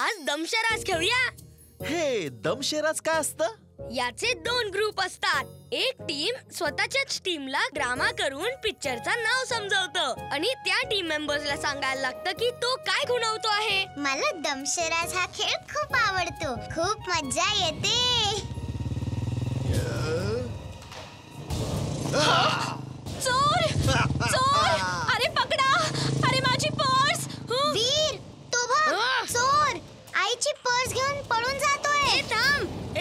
आज दमशराज खेळूया. हे दमशेराज काय असतं? याचे 2 ग्रुप असतात. एक टीम स्वतःच्याच टीमला ड्रामा करून पिक्चरचा नाव समजवतं आणि त्या टीम मेंबर्सला सांगायला लागतं की तो काय खुणवतो आहे. मला दमशराज हा खेळ खूप आवडतो. खूप मजा येते. चोर चोर, अरे पकडा, अरे माझी पर्स. वीर, तो बघ, चोर आईची पर्स घेऊन पळून जातोय. ए थांब, ए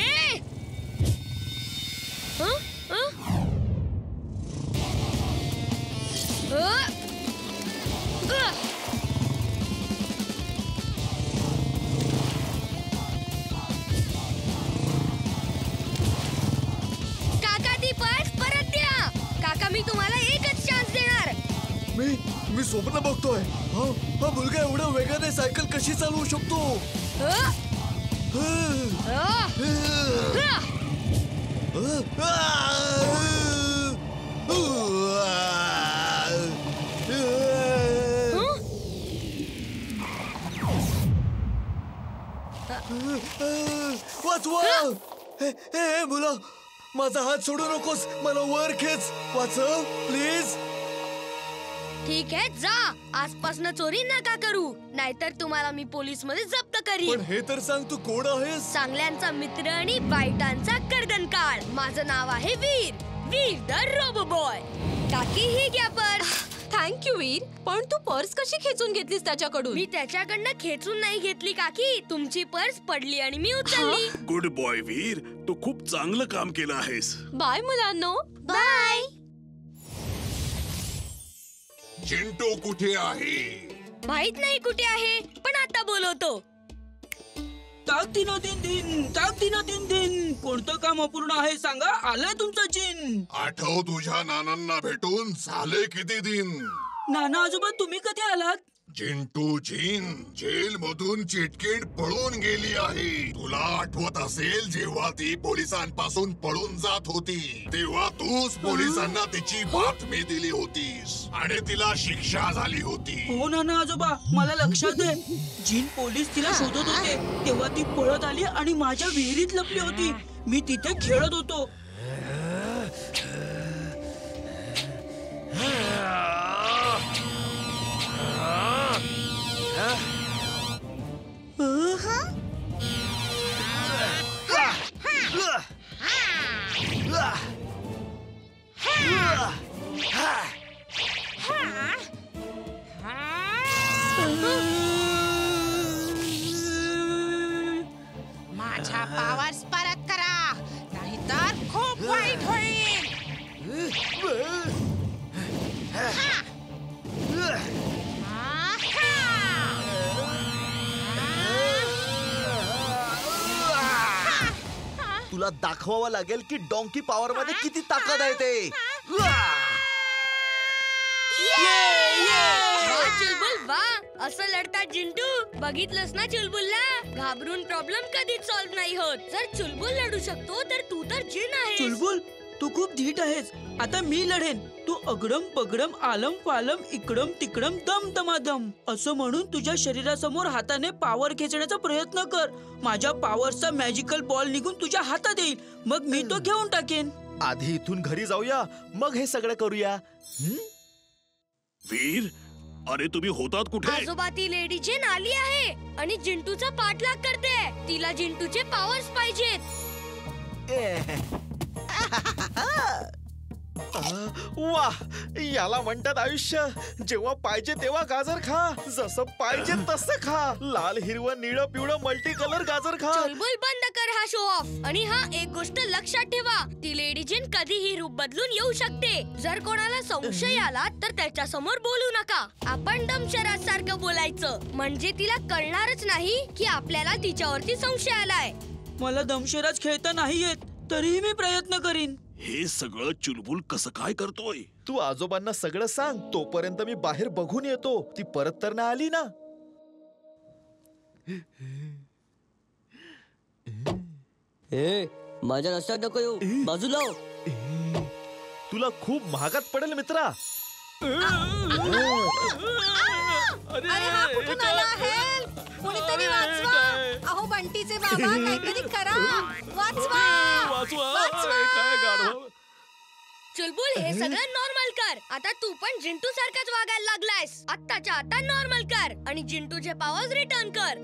काका ती पर्स परत द्या. काका मी तुम्हाला एकच चान्स देणार. मी स्वप्न बघतोय. हा मुलगा एवढ्या वेगाने सायकल कशी चालवू शकतो? वाचवा! हे मुला, माझा हात सोडू नकोस. मला वर खेच. वाचव प्लीज. ठीक आहे, जा. आजपासून चोरी नका करू, नाहीतर तुम्हाला मी पोलीस मध्ये जप्त करीन. पण हे तर सांग, तू कोण आहेस? चांगल्यांचा मित्र आणि वाईटांचा कर्दनकाळ. माझं नाव आहे वीर, वीर द रोबो बॉय. काकी ही घ्या पर्स. थँक्यू वीर. पण तू पर्स कशी खेचून घेतलीस त्याच्याकडून? मी त्याच्याकडनं खेचून नाही घेतली काकी. तुमची पर्स पडली आणि मी उचलली. गुड बॉय वीर, तू खूप चांगलं काम केलं आहेस. बाय मुलांनो. बाय. चिंटू कुठे आहे? माहित नाही कुठे आहे, पण आता बोलवतो. ताकदीनं दिन कोणतं काम अपूर्ण आहे सांगा. आलाय तुमचं जिन. आठव तुझ्या नानांना भेटून झाले किती दिन? नाना आजोबा तुम्ही कधी आलात? चिंटू जिन जेल मधून चिटकीट पळून गेली आहे. तुला आठवत असेल जेव्हा ती पोलिसांपासून पळून जात होती, तेव्हा तूच पोलिसांना तिची बातमी दिली होतीस आणि तिला शिक्षा झाली होती. हो नाना आजोबा, मला लक्षात आहे. जिन पोलीस तिला शोधत होते तेव्हा ती पळत आली आणि माझ्या विहिरीत लपली होती. मी तिथे खेळत होतो. माझ्या पावर्स परत करा, नाहीतर खूप वाईट होईल. तुला दाखवावं लागेल की डॉंकी पॉवर मध्ये किती ताकद आहे ते. वा चुलबुल वा, असं लढतात जिंटू. बघितलंस ना चुलबुलला, घाबरून प्रॉब्लेम कधीच सॉल्व्ह नाही होत. जर चुलबुल लढू शकतो तर तू तर जिन आहेस. चुलबुल, तू खूप धीट आहेस. आता मी लढेन. तू अगडम पगडम आलम पालम इकडम तिकडम दम दमादम असं म्हणून तुझ्या शरीरासमोर हाताने पॉवर खेचण्याचा प्रयत्न कर. माझ्या पॉवरचा मॅजिकल बॉल निघून तुझ्या हातात येईल, मग मी तो घेऊन टाकेन. आधी इथून घरी जाऊया, मग हे सगळं करूया. वीर, अरे तुम्ही होतात कुठे? आजोबा, ती लेडी जिन आली आहे आणि जिंटूचा पाठलाग करते. तिला जिंटूचे पॉवर्स पाहिजेत. वाह, याला म्हणतात आयुष्य. जेव्हा पाहिजे तेव्हा गाजर खा, जसं पाहिजे तसं खा. लाल हिरवं निळं पिवळं मल्टी कलर गाजर खा. चुलबुल, बंद कर हा शो ऑफ. आणि हा एक गोष्ट लक्षात ठेवा, ती लेडी जिन कधीही रूप बदलून येऊ शकते. जर कोणाला संशय आला तर त्याच्या समोर बोलू नका. आपण दमशराज सारखं बोलायचं, म्हणजे तिला कळणारच नाही की आपल्याला तिच्यावरती संशय आलाय. मला दमशराज खेळता नाही येत, तरीही मी प्रयत्न करीन. हे सगळं चुलबुल कसं काय करतोय? तू आजोबांना सगळं सांग, तोपर्यंत मी बाहेर बघून येतो. ती परत तर नाही आली ना? माझ्या रस्त्यात नको येऊ, बाजूला हो. तुला खूप महागात पडेल मित्रा. अरे हा कुठून आला आहे? कोणीतरी वाचवा. अहो बंटीचे बाबा काहीतरी करा. वाचवा. चुलबुल हे सगळं नॉर्मल कर. आता तू पण जिंटू सारखाच वागायला लागलायस. आत्ताच्या आता नॉर्मल कर आणि जिंटूचे पॉवर्स रिटर्न कर.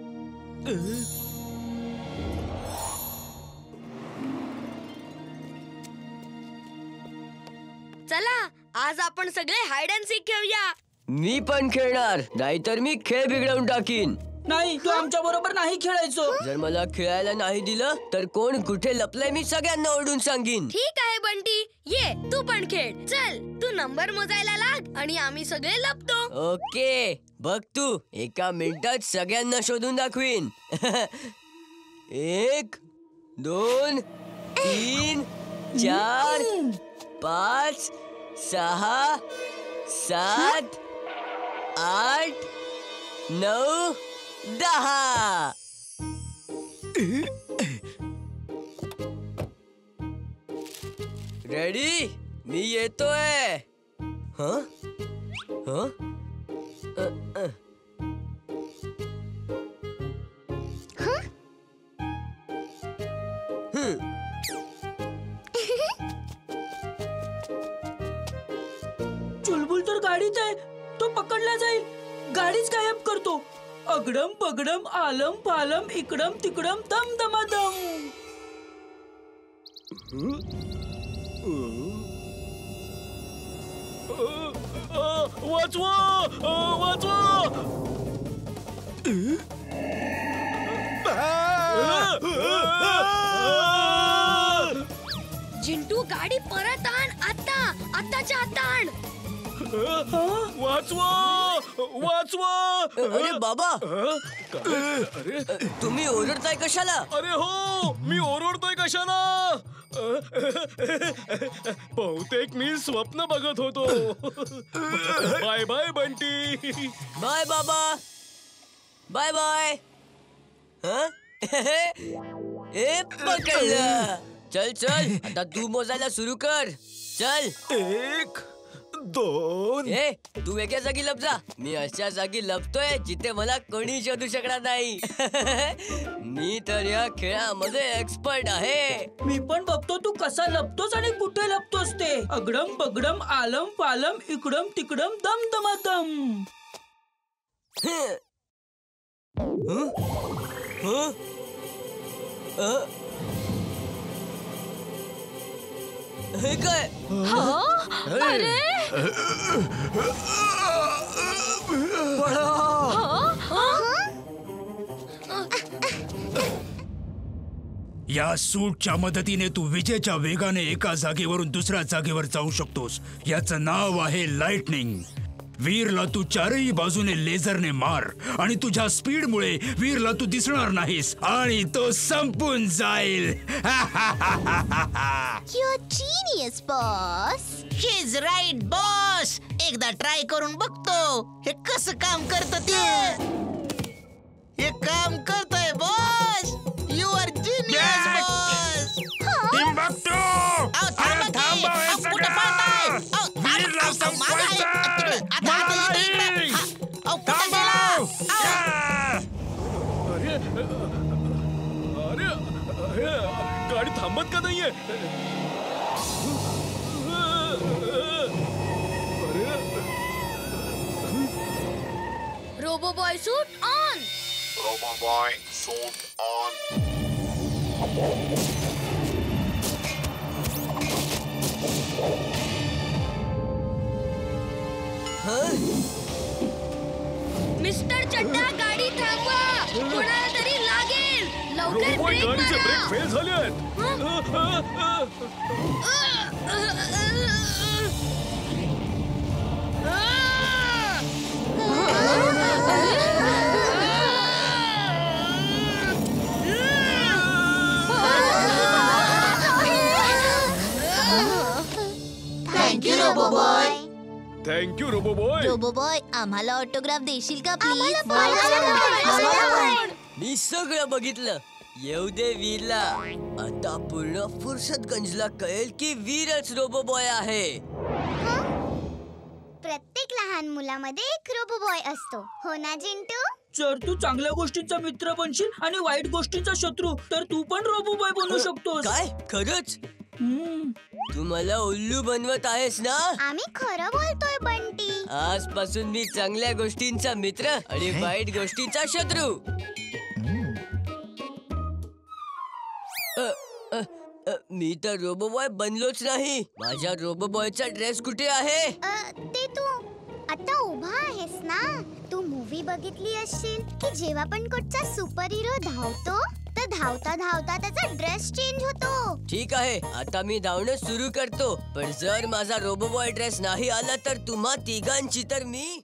चला आज आपण सगळे हाइड अँड सीक खेळूया. मी पण खेळणार, नाहीतर मी खेळ बिघडवून टाकीन. नाही, तू आमच्या बरोबर नाही खेळायचो. जर मला खेळायला नाही दिलं तर कोण कुठे लपलंय मी सगळ्यांना ओरडून सांगीन. ठीक आहे बंटी, ये तू पण खेळ. चल तू नंबर मोजायला लाग आणि आम्ही सगळे लपतो. ओके, बघ तू एका मिनिटात सगळ्यांना शोधून दाखवीन. 1 2 3 4 5 6 7 8 9 10. रेडी? मी येतोय. हं? हं? चुलबुल तर गाडीत आहे. तो पकडला जाईल. गाडीच गायब करतो. अगडम पगडम आलम पालम इकडम तिकडम दम दमादम. वाचवा. जिंटू गाडी परत आण. आत्ताच्या आता आण. वाचवा. अरे बाबा, तुम्ही ओरडताय कशाला? अरे हो, मी ओरडतोय कशाला? बहुतेक मी स्वप्न बघत होतो. Bye bye Bunty. बाय बाबा. Bye bye. हं? ए पकडलं. चल चल, आता तू मोजायला सुरू कर. चल. 1 2. ए, तू वेगळ्या जागी लप जा. मी अशा जागी लपतोय जिथे मला कोणी शोधू शकणार नाही. मी तर या खेळामध्ये एक्सपर्ट आहे. मी पण बघतो तू कसा लपतोस आणि कुठे लपतोस ते. अगडम पगडम आलम पालम इकडम तिकडम दम दमादम. हे काय? अरे या सूटच्या मदतीने तू विजेच्या वेगाने एका जागेवरून दुसऱ्या जागेवर जाऊ शकतोस. याचं नाव आहे लाइटनिंग. वीरला तू चारही बाजूने लेझरने मार आणि तुझ्या स्पीडमुळे वीरला तू दिसणार नाहीस आणि तो संपून जाईल. You're genius, boss. He's right, boss. एकदा ट्राय करून बघतो हे कसं काम करतं ते. हे काम करतंय boss. You are genius boss. गाडी थांबत का नाहीये? Robo boy suit on. Roboboy, suit on. Mister Chadha गाडी थांबवा. कोणाला तरी लागेल. लवकर ब्रेक गाडीचे ब्रेक मारा. फेल झाले आहेत. थँक्यू रोबोबॉय. थँक्यू रोबोबॉय. रोबोबॉय आम्हाला ऑटोग्राफ देशील का प्लीज? मी सगळं बघितलं. येऊ दे वीरला. आता पूर्ण फुर्सतगंजला कळेल की वीरच रोबोबॉय आहे. प्रत्येक लहान मुलामध्ये एक रोबोबॉय असतो, हो ना जिंटू? जर तू चांगल्या गोष्टींचा मित्र बनशील आणि वाईट गोष्टींचा शत्रू, तर तू पण रोबोबॉय बनू शकतोस. काय खरंच? हम्म. तू मला उल्लू बनवत आहेस ना? आम्ही खरं बोलतोय बंटी. आजपासून मी चांगल्या गोष्टींचा मित्र आणि वाईट गोष्टींचा शत्रू. मी तर रोबोबॉय बनलोच नाही. माझ्या रोबोबॉयचा ड्रेस कुठे आहे? ते तू आता उभा आहेस ना. तू मूवी बघितली असशील की जेव्हा पण कुठचा सुपर हिरो धावतो तर धावता धावता त्याचा ड्रेस चेंज होतो. ठीक आहे, आता मी धावणं सुरू करतो. पण जर माझा रोबोबॉय ड्रेस नाही आला तर तुम्हा तिघांची तर मी